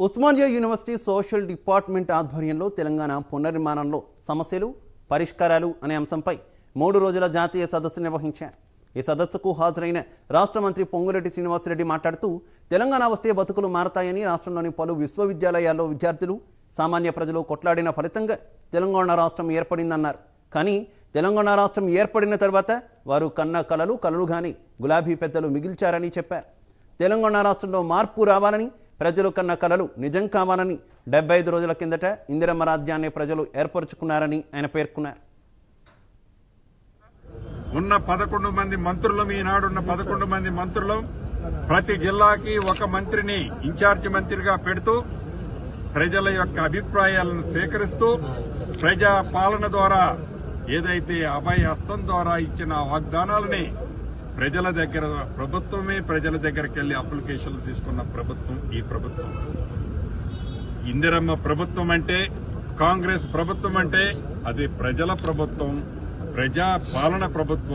Osmania university social department ఆధ్వర్యంలో తెలంగాణ పునర్నిర్మాణంలో సమస్యలు పరిష్కారాలు అనే అంశంపై 3 రోజుల జాతీయ సదస్సు నిర్వహించారు. ఈ సదస్సుకు హాజరైన రాష్ట్ర మంత్రి పొంగులేటి శ్రీనివాసరెడ్డి మాట్లాడుతూ తెలంగాణ వస్తే బతుకులు మారతాయని, రాష్ట్రంలోని పలు విశ్వవిద్యాలయాల్లో విద్యార్థులు సామాన్య ప్రజలు కొట్లాడిన ఫలితంగా తెలంగాణ రాష్ట్రం ఏర్పడిందన్నారు. కానీ తెలంగాణ రాష్ట్రం ఏర్పడిన తర్వాత వారు కన్న కలలు గాని గులాబీ పెద్దలు మిగిల్చారని చెప్పారు. తెలంగాణ రాష్ట్రంలో మార్పు రావాలని, ప్రజలు కన్న కలలు నిజం కావాలని 75 రోజుల కిందట ఇందిరమ్మ రాజ్యాన్ని ప్రజలు ఏర్పరచుకున్నారని ఆయన పేర్కొన్నారు. ఉన్న 11 మంది మంత్రులు, ఈనాడున్న 11 మంది మంత్రులు ప్రతి జిల్లాకి ఒక మంత్రిని ఇన్ఛార్జి మంత్రిగా పెడుతూ ప్రజల యొక్క అభిప్రాయాలను సేకరిస్తూ ప్రజా పాలన ద్వారా ఏదైతే అభయ హస్తం ద్వారా ఇచ్చిన వాగ్దానాలని ప్రజల దగ్గర ప్రభుత్వమే ప్రజల దగ్గరికి వెళ్లి అప్లికేషన్లు తీసుకున్న ప్రభుత్వం ఈ ప్రభుత్వం. ఇందిరమ్మ ప్రభుత్వం అంటే, కాంగ్రెస్ ప్రభుత్వం అంటే అది ప్రజల ప్రభుత్వం, ప్రజా పాలన ప్రభుత్వం.